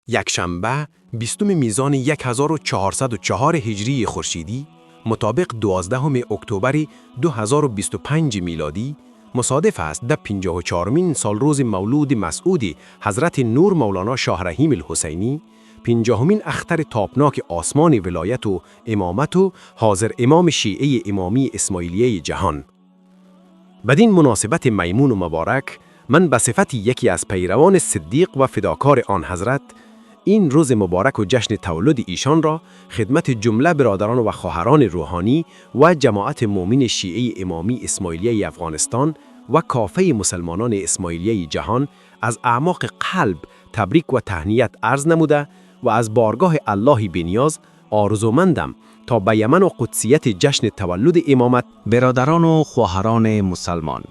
یکشنبه 20 میزان 1404 هجری خورشیدی مطابق 12 اکتبر 2025 میلادی مصادف است در 54مین سال روز مولود مسعود حضرت نور مولانا شاه رحیم الحسینی، 50مین اختر تابناک آسمان ولایت و امامت و حاضر امام شیعه امامی اسماعیلیه جهان. بدین مناسبت میمون و مبارک، من به صفت یکی از پیروان صدیق و فداکار آن حضرت، این روز مبارک و جشن تولد ایشان را خدمت جمله برادران و خواهران روحانی و جماعت مؤمن شیعه امامی اسماعیلیه افغانستان و کافه مسلمانان اسماعیلیه جهان از اعماق قلب تبریک و تهنیت عرض نموده و از بارگاه الله بی‌نیاز آرزومندم تا به یمن و قدسیت جشن تولد امامت برادران و خواهران مسلمان،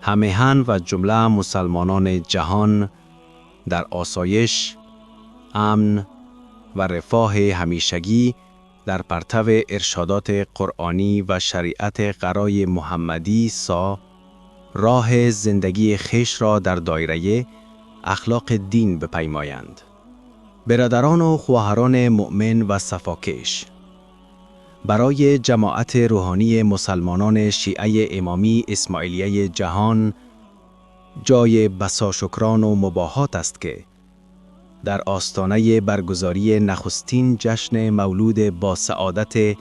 همهن و جمله مسلمانان جهان در آسایش، امن و رفاه همیشگی در پرتو ارشادات قرآنی و شریعت قرای محمدی راه زندگی خویش را در دایره اخلاق دین بپیمایند. برادران و خواهران مؤمن و صفاکش، برای جماعت روحانی مسلمانان شیعه امامی اسماعیلیه جهان جای بسا شکران و مباهات است که در آستانه برگزاری نخستین جشن مولود با سعادت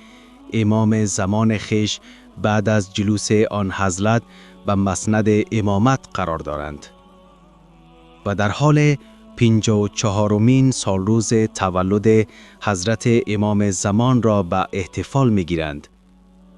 امام زمان خویش بعد از جلوس آن حضرت به مسند امامت قرار دارند و در حال 54مین سال روز تولد حضرت امام زمان را به احتفال می‌گیرند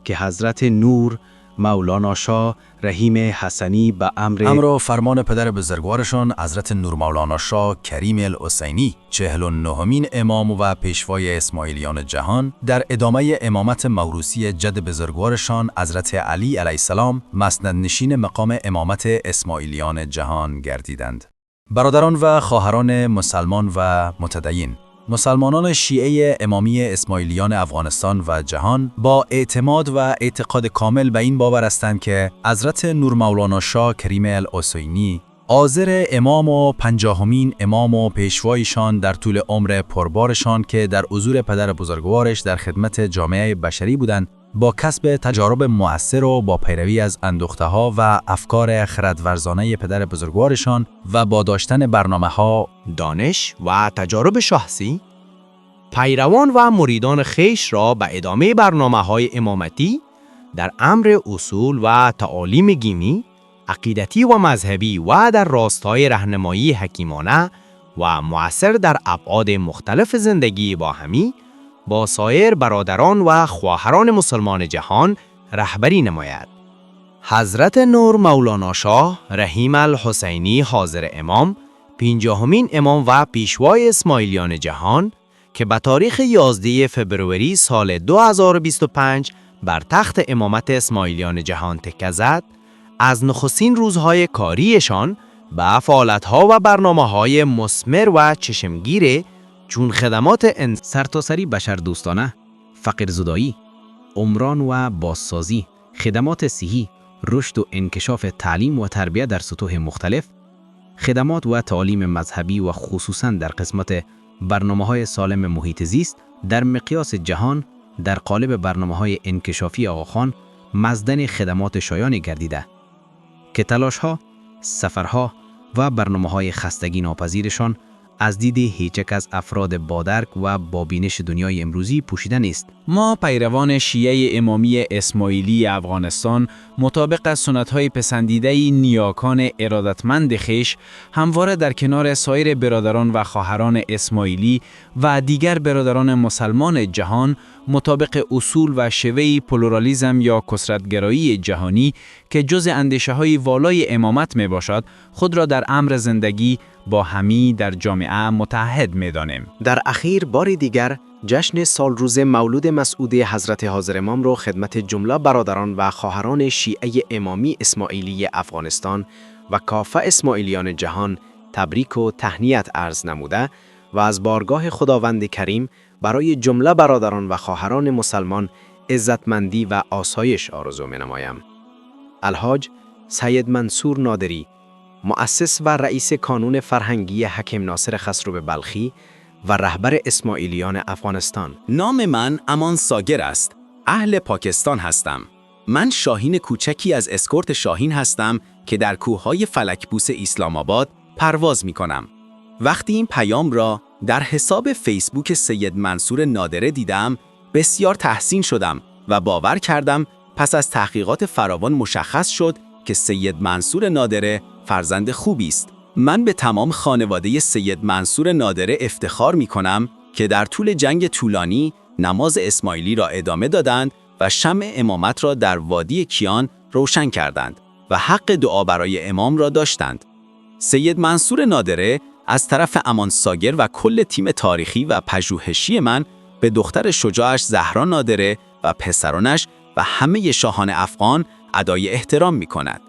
که حضرت نور مولانا شاه رحیم حسنی به امر و فرمان پدر بزرگوارشان حضرت نور مولانا شاه کریم الحسینی 49مین امام و پیشوای اسماعیلیان جهان در ادامه امامت موروثی جد بزرگوارشان حضرت علی علیه السلام مسندنشین مقام امامت اسماعیلیان جهان گردیدند. برادران و خواهران مسلمان و متدین، مسلمانان شیعه امامی اسماعیلیان افغانستان و جهان با اعتماد و اعتقاد کامل به این باور هستند که حضرت نور مولانا شاه کریم الحسینی حاضر امام و 50مین امام و پیشوایشان در طول عمر پربارشان که در حضور پدر بزرگوارش در خدمت جامعه بشری بودند، با کسب تجارب مؤثر و با پیروی از اندوخته‌ها و افکار خردورزانه پدر بزرگوارشان و با داشتن برنامه‌ها، دانش و تجارب شخصی، پیروان و مریدان خویش را به ادامه برنامه‌های امامتی در امر اصول و تعالیم دینی، عقیدتی و مذهبی و در راستای راهنمایی حکیمانه و مؤثر در ابعاد مختلف زندگی باهمی با سایر برادران و خواهران مسلمان جهان رهبری نماید. حضرت نور مولانا شاه رحیم الحسینی حاضر امام، 50مین امام و پیشوای اسماعیلیان جهان که به تاریخ 11 فبروری سال 2025 بر تخت امامت اسماعیلیان جهان تکیه زد، از نخستین روزهای کاریشان به فعالیت‌ها و برنامه‌های مثمر و چشمگیر چون خدمات سرتاسری بشردوستانه، فقیرزدایی، عمران و بازسازی، خدمات صحی، رشد و انکشاف تعلیم و تربیت در سطوح مختلف، خدمات و تعالیم مذهبی و خصوصاً در قسمت برنامه‌های سالم محیط زیست در مقیاس جهان در قالب برنامه‌های انکشافی آقاخان مزدن خدمات شایانی گردیده که تلاش‌ها، سفرها و برنامه‌های خستگی ناپذیرشان از دید هیچ یک از افراد بادرک و بابینش دنیای امروزی پوشیده نیست. ما پیروان شیعه امامی اسماعیلی افغانستان مطابق از سنت‌های پسندیده نیاکان ارادتمند خویش همواره در کنار سایر برادران و خواهران اسماعیلی و دیگر برادران مسلمان جهان مطابق اصول و شیوه پلورالیسم یا کثرت‌گرایی جهانی که جز اندیشه‌های والای امامت میباشد، خود را در امر زندگی با همی در جامعه متحد می‌دانیم. در اخیر بار دیگر جشن سال روز مولود مسعود حضرت حاضر امام را خدمت جمله برادران و خواهران شیعه امامی اسماعیلی افغانستان و کافه اسماعیلیان جهان تبریک و تهنیت عرض نموده و از بارگاه خداوند کریم برای جمله برادران و خواهران مسلمان عزتمندی و آسایش آرزو می‌نمایم. الحاج سید منصور نادری، مؤسس و رئیس کانون فرهنگی حکیم ناصر خسرو بلخی و رهبر اسماعیلیان افغانستان. نام من امان ساگر است. اهل پاکستان هستم. من شاهین کوچکی از اسکورت شاهین هستم که در کوههای فلکبوس اسلام آباد پرواز می کنم. وقتی این پیام را در حساب فیسبوک سید منصور نادره دیدم، بسیار تحسین شدم و باور کردم پس از تحقیقات فراوان مشخص شد که سید منصور نادره فرزند خوبی است. من به تمام خانواده سید منصور نادره افتخار می کنم که در طول جنگ طولانی نماز اسماعیلی را ادامه دادند و شمع امامت را در وادی کیان روشن کردند و حق دعا برای امام را داشتند. سید منصور نادره از طرف امان ساگر و کل تیم تاریخی و پژوهشی من به دختر شجاعش زهرا نادره و پسرانش و همه شاهان افغان ادای احترام می کند.